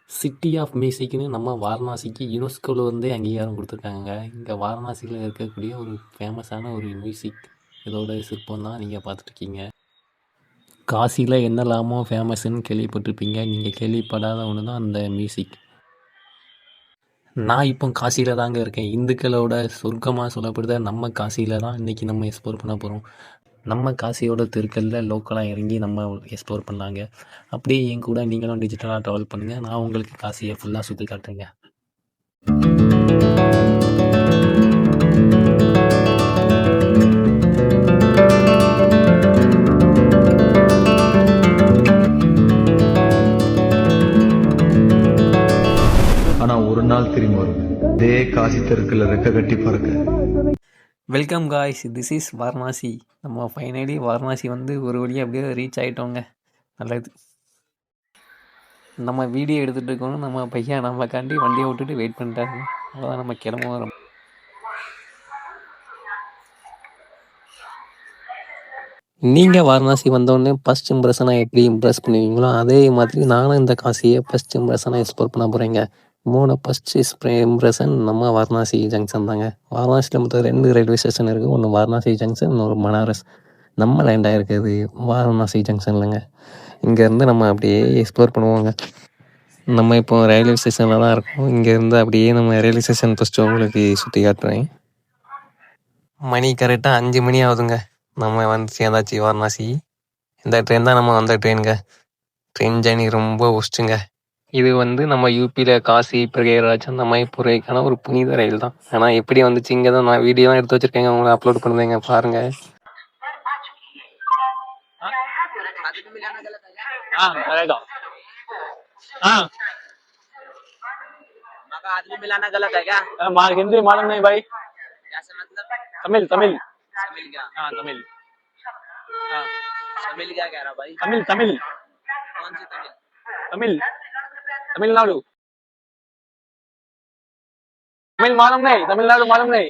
City of மியூசிக்னு நம்ம வாரணாசிக்கு யுனெஸ்கோவில் வந்து அங்கீகாரம் கொடுத்துருக்காங்க. இங்கே வாரணாசியில் இருக்கக்கூடிய ஒரு ஃபேமஸான ஒரு மியூசிக் இதோட சிற்பம் தான் நீங்கள் பார்த்துட்ருக்கீங்க. காசியில் என்னெல்லாமோ ஃபேமஸ்ன்னு கேள்விப்பட்டிருப்பீங்க. நீங்கள் கேள்விப்படாத ஒன்று தான் அந்த மியூசிக். நான் இப்போ காசியில் தாங்க இருக்கேன். இந்துக்களோட சொர்க்கமாக சொல்லப்படுத நம்ம காசியில் தான் இன்றைக்கி நம்ம எக்ஸ்ப்ளோர் பண்ண போகிறோம். நம்ம காசியோட தெருக்களில் லோக்கலாக இறங்கி நம்ம எக்ஸ்ப்ளோர் பண்ணாங்க. அப்படியே என் கூட நீங்களும் டிஜிட்டலாக ட்ராவல் பண்ணுங்கள். நான் உங்களுக்கு காசியை ஃபுல்லாக சுற்றி காட்டுறேங்க. ஆனா ஒரு நாள் திரும்பி வரும். இதே காசி தெருக்குள்ள ரெக்க கட்டி பறக்க. Welcome guys, this is Varanasi. நம்ம ஃபைனலி வாரணாசி வந்து ஒரு வழியாக அப்படியே ரீச் ஆகிட்டோங்க. நல்லது. நம்ம வீடியோ எடுத்துகிட்டு இருக்கோம். நம்ம பையன் நம்மக்காண்டி வண்டியை விட்டுட்டு வெயிட் பண்ணிட்டாங்க. அவ்வளோதான், நம்ம கிளம்ப வரோம். நீங்கள் வாரணாசி வந்தோடனே ஃபஸ்ட் இம்ப்ரெஷனாக எப்படி இம்ப்ரெஸ் பண்ணுவீங்களோ அதே மாதிரி நானும் இந்த காசியை ஃபஸ்ட் இம்ப்ரெஷனாக எக்ஸ்ப்ளோர் பண்ண போகிறேங்க. ஃபஸ்ட் இம்ப்ரெஷன் நம்ம வாரணாசி ஜங்ஷன் தாங்க. வாரணாசியில் மொத்தம் 2 ரயில்வே ஸ்டேஷன் இருக்குது. ஒன்று வாரணாசி ஜங்ஷன், இன்னொரு பனாரஸ். நம்ம லேண்ட் ஆகிருக்குது வாரணாசி ஜங்ஷன்லங்க. இங்கேருந்து நம்ம அப்படியே எக்ஸ்ப்ளோர் பண்ணுவோங்க. நம்ம இப்போ ரயில்வே ஸ்டேஷனில் தான் இருக்கோம். இங்கேருந்து அப்படியே நம்ம ரயில்வே ஸ்டேஷன் ஃபஸ்ட்டு உங்களுக்கு சுற்றி காட்டுறேன். மணி கரெக்டாக 5 மணி ஆகுதுங்க. நம்ம வந்து சேர்ந்தாச்சு வாரணாசி. இந்த ட்ரெயின் தான் நம்ம வந்த ட்ரெயினுங்க. ட்ரெயின் ஜேர்னி ரொம்ப ஒஸ்ட்டுங்க. இது வந்து நம்ம யூபியில் காசி, பிரயாகராஜ் அந்த மாதிரி போகிறதுக்கான ஒரு புனித ரயில் தான். ஆனால் எப்படி வந்துச்சு இங்கே தான் நான் வீடியோலாம் எடுத்து வச்சுருக்கேங்க, உங்களை அப்லோட் பண்ணுறேங்க, பாருங்கள். आदमी मिलाना गलत है क्या? हिंदी मालूम नहीं भाई. कैसे मतलब? तमिल तमिल. तमिल क्या? हाँ तमिल. हाँ तमिल क्या कह रहा भाई? तमिल तमिल कौन सी तमिल? तमिल तमिलनाडु. तमिल मालूम नहीं, तमिलनाडु मालूम नहीं.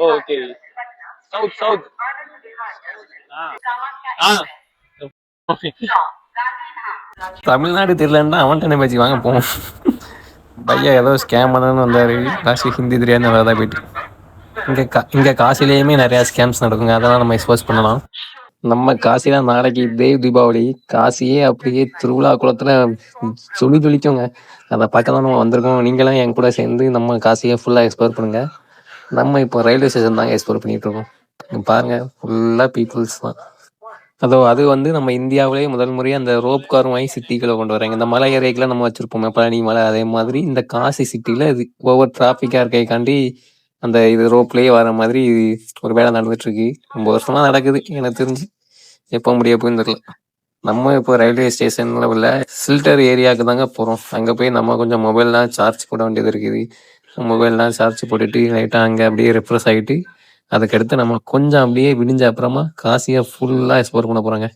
ओके. South south. हाँ हाँ. தமிழ்நாடு தெரியலன்னா அவன்கிட்ட என்ன பேச்சு, வாங்க போவோம். பையா ஏதோ ஸ்கேம் பண்ணணும்னு வந்தார். காசி ஹிந்தி தெரியாது, நல்லா தான் போயிட்டு. இங்கே காசிலேயுமே நிறையா ஸ்கேம்ஸ் நடக்குங்க. அதெல்லாம் நம்ம எக்ஸ்போஸ் பண்ணலாம். நம்ம காசியில் நாளைக்கு தேவ் தீபாவளி. காசியே அப்படியே திருவிழா குளத்தில் ஜொலிக்குங்க. அதை பார்க்க தான் நம்ம வந்திருக்கோம். நீங்களும் என் கூட சேர்ந்து நம்ம காசியை ஃபுல்லாக எக்ஸ்ப்ளோர் பண்ணுங்கள். நம்ம இப்போ ரயில்வே ஸ்டேஷன் தான் எக்ஸ்ப்ளோர் பண்ணிகிட்ருக்கோம். பாருங்கள், ஃபுல்லாக பீப்புள்ஸ் தான். அது வந்து நம்ம இந்தியாவிலேயே முதல் முறையாக அந்த ரோப் கார் வாங்கி சிட்டிக்குள்ளே கொண்டு வராங்க. இந்த மலை ஏரியாக்கெல்லாம் நம்ம வச்சுருப்போம் பழனி மலை, அதே மாதிரி இந்த காசி சிட்டியில் இது ஒவ்வொரு டிராஃபிக்காக இருக்கைக்காண்டி அந்த இது ரோப்லேயே வர மாதிரி ஒரு வேலை நடந்துட்டுருக்கு. ரொம்ப வருஷமாக நடக்குது. எனக்கு தெரிஞ்சு எப்போ முடிய போகுன்னு தெரியல. நம்ம இப்போ ரயில்வே ஸ்டேஷனில் உள்ள சில்டர் ஏரியாவுக்கு தாங்க போகிறோம். அங்கே போய் நம்ம கொஞ்சம் மொபைல்லாம் சார்ஜ் போட வேண்டியது இருக்குது. மொபைல்லாம் சார்ஜ் போட்டுட்டு லைட்டாக அங்கே அப்படியே ரெஃப்ரெஷ் ஆகிட்டு அதுக்கடுத்து நம்ம கொஞ்சம் அப்படியே விடிஞ்ச அப்புறமா காசியை ஃபுல்லாக எக்ஸ்ப்ளோர் பண்ண போகிறாங்க.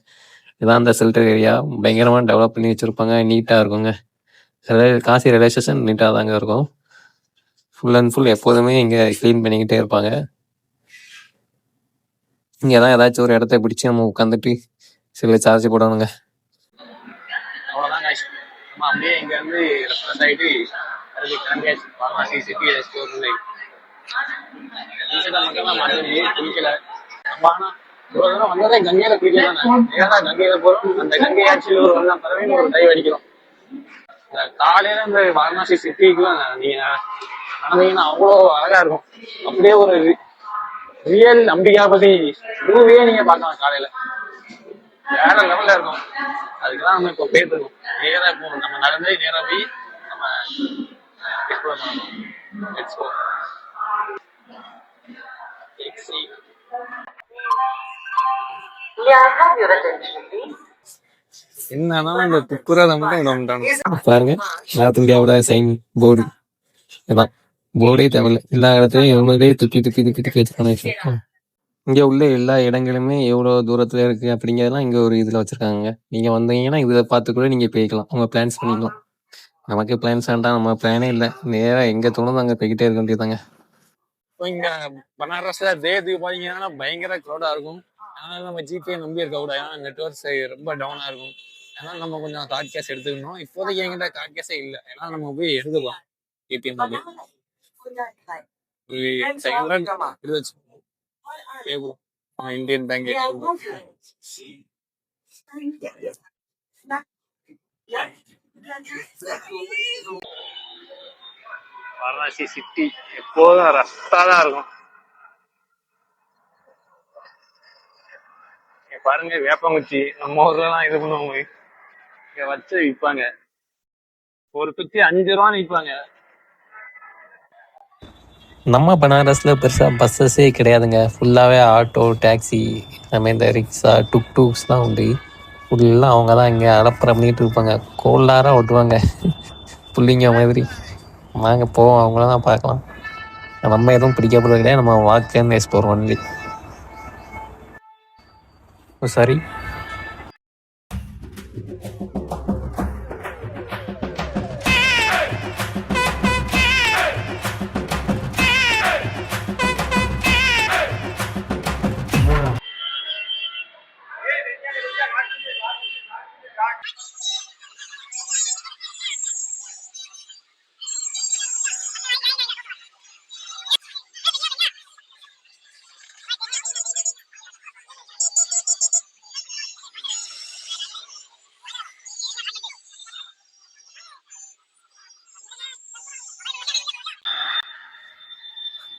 இதான் அந்த ஷெல்டர் ஏரியா. பயங்கரமாக டெவலப் பண்ணி வச்சுருப்பாங்க, நீட்டாக இருக்குங்க. காசி ரயில்வே ஸ்டேஷன் நீட்டாக தாங்க இருக்கும். ஃபுல் அண்ட் ஃபுல் எப்போதுமே இங்கே க்ளீன் பண்ணிக்கிட்டே இருப்பாங்க. இங்கே தான் ஏதாச்சும் ஒரு இடத்த பிடிச்சி நம்ம உட்காந்துட்டு சில சார்ஜ் போடணுங்க. அவ்வளோதான் காய்ச்சி. நம்ம அப்படியே இங்கேருந்து ரெஃப்ரெஷ் ஆகிட்டு அதுக்கு கிளம்பியாச்சு வாரணாசி சிட்டியை எக்ஸ்ப்ளோர் பண்ணி. குளிக்கல ஆனால் இவ்வளோ தூரம் வந்ததே கங்கையில குளிக்கல தானே. நேராக கங்கையில போகிறோம். அந்த கங்கை ஆட்சியில் ஒரு வந்தா பிறகு ஒரு டைவ் அடிக்கிறோம். இந்த காலையில இந்த வாரணாசி சிட்டிக்குலாம் நீங்க நடந்தீங்கன்னா அவ்வளோ அழகா இருக்கும். அப்படியே ஒரு ரியல் அம்பிகாபதி மூவியே நீங்க பார்க்கலாம். காலையில வேற லெவல்ல இருக்கும். அதுக்குதான் நம்ம இப்போ போயிட்டு இருக்கோம். நேரா இப்போ நம்ம நடந்தே நேரா போய் நம்ம எக்ஸ்ப்ளோர் பண்ணணும். Let's go. என்னன்னா இந்த துப்புரவை மட்டும் இடம் பாருங்க. நார்த் இந்தியாவோட சைன் போர்டு இதான். போர்டே தேவையில்லை. எல்லா இடத்துலையும் எவ்வளோதே துப்பி வச்சுருக்காங்க. இங்கே உள்ள எல்லா இடங்களுமே எவ்வளோ தூரத்தில் இருக்குது அப்படிங்கிறதெல்லாம் இங்கே ஒரு இதில் வச்சுருக்காங்க. நீங்கள் வந்தீங்கன்னா இதில் பார்த்து கூட நீங்கள் போய்க்கலாம். உங்கள் பிளான்ஸ் பண்ணிக்கலாம். நமக்கு பிளான்ஸ் வேண்டாம், நம்ம பிளானே இல்லை. நேராக எங்கே தோணுதோ அங்கே போய்கிட்டே இருக்க வேண்டியதாங்க. இப்போ இங்க பனாரஸ்ல தேவ் பார்த்தீங்கன்னா பயங்கர க்ரௌடா இருக்கும். அதனால நம்ம ஜிபே நம்பி இருக்க கூட. ஏன்னா நெட்ஒர்க்ஸ் ரொம்ப டவுனா இருக்கும். அதனால நம்ம கொஞ்சம் கார்ட் கேஸ் எடுத்துக்கணும். இப்போதைக்கு என்கிட்ட கார்ட் கேஸே இல்லை, ஏன்னா நம்ம போய் எடுத்துக்கலாம் ஏடிஎம் போய் செகண்ட் இது வச்சு இந்தியன் பேங்க் வாரணாசி சிட்டி எப்போதும் ரஷ்ஷா தான் இருக்கும். பாருங்க வேப்பங்குச்சி நம்ம ஊர்லாம் இது பண்ணுவாங்க, இங்க வச்சு விற்பாங்க. ஒரு குச்சி 5 ரூபான்னு விற்பாங்க. நம்ம பனாரஸில் பெருசாக பஸ்ஸஸே கிடையாதுங்க. ஃபுல்லாகவே ஆட்டோ, டாக்ஸி, அதுமாதிரி இந்த ரிக்ஷா, டூக்ஸ்லாம் உண்டு. ஃபுல்லாக அவங்க தான் இங்கே அலப்பறை பண்ணிகிட்டு இருப்பாங்க. கோலாராக ஓட்டுவாங்க புள்ளிங்க மாதிரி. வாங்க போவோம், அவங்கள தான் பார்க்கலாம். நம்ம எதுவும் பிடிக்கப்படுறது கிடையாது. நம்ம வாக்குன்னு எக்ஸ்போர் ஒன்லி. சரி,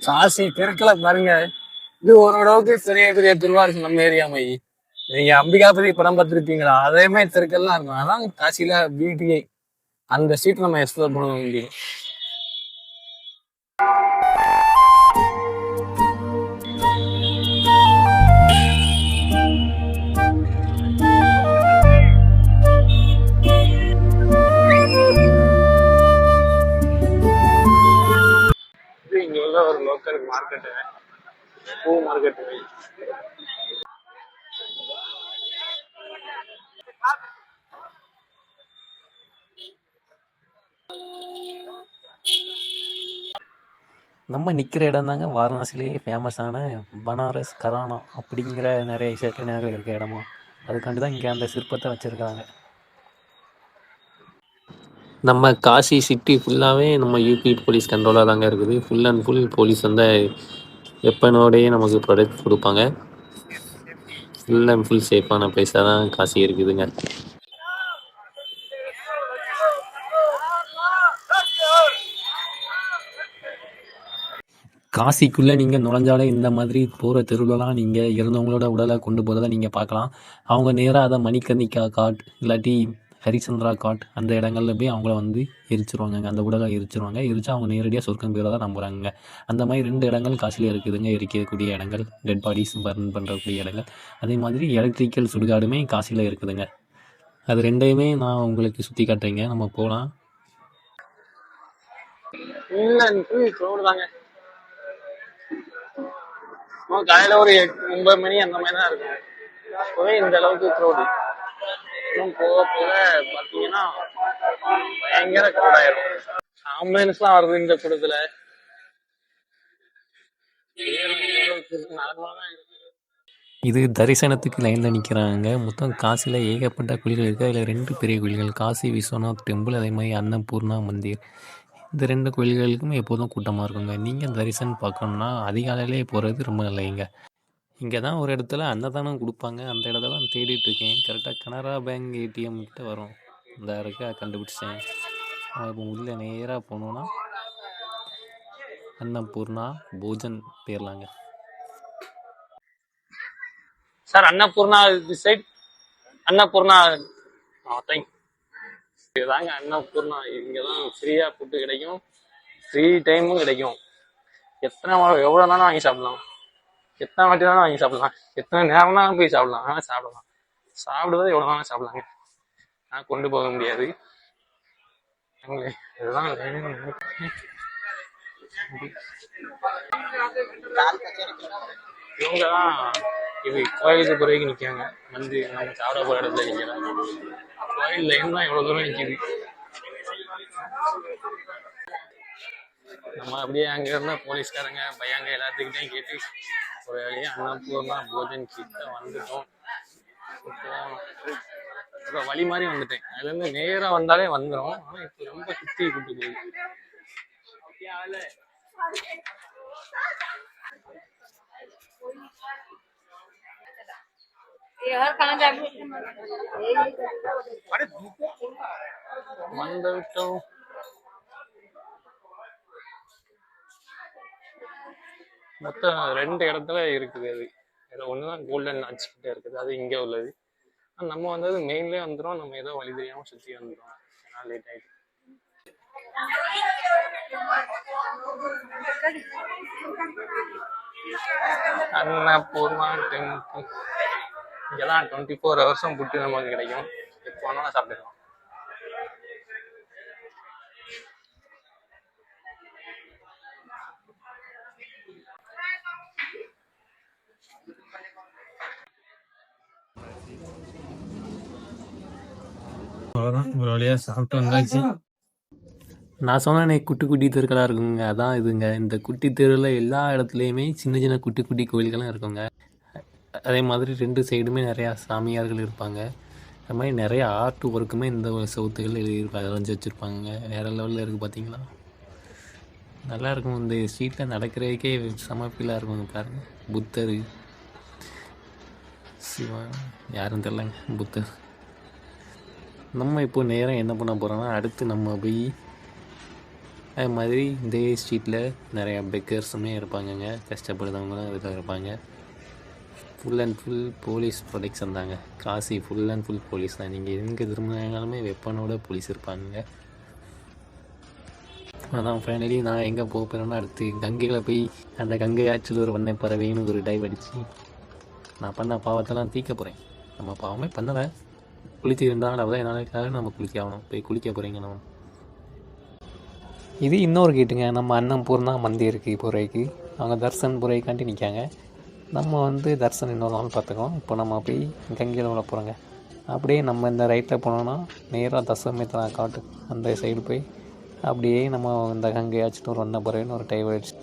காசி தெருக்களை பாருங்க, இது ஓரளவுக்கு பெரிய பெரிய தெருவா இருக்கு நம்ம ஏரியா மாதிரி. நீங்க அம்பிகாபதி படம் பார்த்துருப்பீங்களா, அதே மாதிரி தெருக்கள்லாம் இருக்கும். அதான் காசியில பியூட்டியை. அந்த சீட் நம்ம எக்ஸ்ப்ளோர் பண்ண முடியும். இங்க உள்ள ஒரு லோக்கல் மார்க்கெட்டு, பூ மார்க்கெட்டு. நம்ம நிற்கிற இடம் தாங்க வாரணாசிலேயே ஃபேமஸான பனாரஸ் கரானா அப்படிங்கிற நிறைய இசைக்கலைஞர்கள் இருக்க இடமா. அதுக்காண்டி தான் இங்கே அந்த சிற்பத்தை வச்சுருக்காங்க. நம்ம காசி சிட்டி ஃபுல்லாகவே நம்ம யூபி போலீஸ் கண்ட்ரோலாக தாங்க இருக்குது. ஃபுல் அண்ட் ஃபுல் போலீஸ் வந்து வெப்பனோடையே நமக்கு ப்ரொடக்ட் கொடுப்பாங்க. ஃபுல் அண்ட் ஃபுல் சேஃபான பிளேஸாக தான் காசி இருக்குதுங்க. காசிக்குள்ளே நீங்கள் நுழைஞ்சாலே இந்த மாதிரி போகிற தெருவுலலாம் நீங்கள் இறந்தவங்களோட உடலை கொண்டு போகிறத நீங்கள் பார்க்கலாம். அவங்க நேராக அதை மணிகர்ணிகா காட் இல்லாட்டி ஹரிச்சந்திரா காட் அந்த இடங்கள்ல போய் அவங்கள வந்து எரிச்சிருவாங்க. அந்த உடலை எரிச்சிருவாங்க. எரிச்சா அவங்க நேரடியாக சொர்க்கம் போகிறதா நம்புகிறாங்க. அந்த மாதிரி 2 இடங்கள் காசியில் இருக்குதுங்க, எரிக்கக்கூடிய இடங்கள், டெட் பாடிஸ் பர்ன் பண்ணுறக்கூடிய இடங்கள். அதே மாதிரி எலக்ட்ரிக்கல் சுடுகாடுமே காசியில் இருக்குதுங்க. அது 2யுமே நான் உங்களுக்கு சுற்றி காட்டுறேங்க. நம்ம போகலாம். காலையில ஒரு 9 மணி அந்த மாதிரி தான் இருக்கும். அப்பவே இந்த அளவுக்கு க்ரௌடு. இன்னும் போக போக பாத்தீங்கன்னா பயங்கர க்ரௌட் ஆயிரும். ஆம்புலன்ஸ் எல்லாம் வருது இந்த கூட்டத்துல. இது தரிசனத்துக்கு லைனில் நிற்கிறாங்க. மொத்தம் காசியில் ஏகப்பட்ட கோயில்கள் இருக்குது. அதில் 2 பெரிய கோயில்கள், காசி விஸ்வநாத் டெம்பிள், அதே மாதிரி அன்னபூர்ணா மந்திர். இந்த 2 கோயில்களுக்குமே எப்போதும் கூட்டமாக இருக்குங்க. நீங்கள் தரிசனம் பார்க்கணுன்னா அதிகாலையிலே போகிறது ரொம்ப நல்லதுங்க. இங்கே தான் ஒரு இடத்துல அன்னதானம் கொடுப்பாங்க. அந்த இடத்த தான் தேடிட்டு இருக்கேன். கரெக்டாக கனரா பேங்க் ஏடிஎம் கிட்ட வரும். இந்த இருக்க கண்டுபிடிச்சேன். இப்போ உள்ளே நேராக போனோன்னா அன்னபூர்ணா போஜன் பேர்லாங்க. சார் அன்னபூர்ணா சைட், அன்னபூர்ணா இதுதாங்க அன்னபூர்ணா. இங்கதான் ஃப்ரீயா ஃபுட்டு கிடைக்கும், ஃப்ரீ டைமும் கிடைக்கும். எவ்வளவு நாளும் வாங்கி சாப்பிடலாம், எத்தனை வாட்டி வேணாலும் வாங்கி சாப்பிடலாம், எத்தனை நேரம்னா போய் சாப்பிடலாம். ஆனால் சாப்பிடலாம், சாப்பிடுவது எவ்வளவு நாளும் சாப்பிடலாங்க. நான் கொண்டு போக முடியாது. இதுதான் இவங்கதான் இது கோயிலுக்கு பிறகு நிற்காங்க. வந்து நம்ம சாப்பிட போற இடத்துல நிற்கிறாங்க. கோயில் லைன் தான் எவ்வளவு தூரம் நிற்கிது. நம்ம அப்படியே அங்க இருந்த போலீஸ்காரங்க பையங்க எல்லாத்துக்கிட்டையும் கேட்டு ஒரு வழியா அன்னபூர்ணா போஜன் கிட்ட வந்துட்டோம். ஒரு வழி மாதிரி வந்துட்டேன். அதுல இருந்து நேரா வந்தாலே வந்துடும். ஆனா இப்ப ரொம்ப சுத்தி கூட்டு போகுது. வந்த விட்டோம். மொத்தம் 2 இடத்துல இருக்குது அது. ஏதோ ஒண்ணுதான் கோல்டன் லாட்ஜ் கிட்ட இருக்குது, அது இங்க உள்ளது. ஆனா நம்ம வந்தது மெயின்லயே வந்துடும். நம்ம ஏதோ வழி தெரியாம சுத்தி வந்துடும். லேட் ஆயிட்டு. அன்னபூர்ணா டெம்பிள் இங்கெல்லாம் 24 ஹவர்ஸும் புட்டு நமக்கு கிடைக்கும். எப்போ வேணாலும் சாப்பிடலாம். அவ்வளோதான், ஒரு வழியாக சாப்பிட்டு வந்தாச்சு. நான் சொன்னேனே குட்டி குட்டி தெருக்களாக இருக்குங்க, அதான் இதுங்க. இந்த குட்டி தெருவில் எல்லா இடத்துலையுமே சின்ன சின்ன குட்டி குட்டி கோயில்கள்லாம் இருக்குங்க. அதே மாதிரி 2 சைடுமே நிறையா சாமியார்கள் இருப்பாங்க. அது மாதிரி நிறையா ஆர்ட் ஒர்க்குமே இந்த சவுத்துகள் எழுதியிருப்பாங்க, வரைஞ்சி வச்சுருப்பாங்க. வேறு லெவலில் இருக்குது பார்த்தீங்களா, நல்லாயிருக்கும். இந்த ஸ்ட்ரீட்டில் நடக்கிறதுக்கே செம ஃபீலாக இருக்குங்க. பாருங்கள், புத்தர், சிவா, யாரும் தெரிலங்க, புத்தர். நம்ம இப்போ நேரம் என்ன பண்ண போகிறோம்னா, அடுத்து நம்ம போய் அது மாதிரி இந்த ஸ்ட்ரீட்டில் நிறையா பெக்கர்ஸுமே இருப்பாங்கங்க, கஷ்டப்படுறவங்களும் இதில் இருப்பாங்க. Full and full police protection தாங்க. Kashi full and full police தான். நீங்கள் எங்கே திரும்பினாலுமே வெப்பனோட போலீஸ் இருப்பாங்க. அதான் ஃபைனலி நான் எங்கே போக போகிறேன்னா, அடுத்து கங்கையில் போய் அந்த கங்கை ஆற்றில் ஒரு வண்ணை பறவைன்னு ஒரு டைவ் அடித்து நான் பண்ண பாவத்தெல்லாம் தீர்க்க போகிறேன். நம்ம பாவமே பண்ணலை, குளிச்சு இருந்தாலும் அவ்வளோ நாளைக்காக நம்ம குளிக்க ஆகணும். போய் குளிக்க போகிறீங்க நம்ம. இது இன்னொரு கேட்டுங்க, நம்ம அன்னபூர்ணா மந்திருக்கு போகிறதுக்கு அவங்க தர்சன் போகிறதுக்காண்டி நிற்காங்க. நம்ம வந்து தர்சன் இன்னொரு நாள் பார்த்துக்கோம். இப்போ நம்ம போய் கங்கையில் விட போகிறோங்க. அப்படியே நம்ம இந்த ரைட்டில் போனோன்னா நேராக தசமேத்தனா காட்டு அந்த சைடு போய் அப்படியே நம்ம இந்த கங்கை ஆச்சுட்டு ஒரு வண்ண பறவைன்னு ஒரு டைவ் அடிச்சு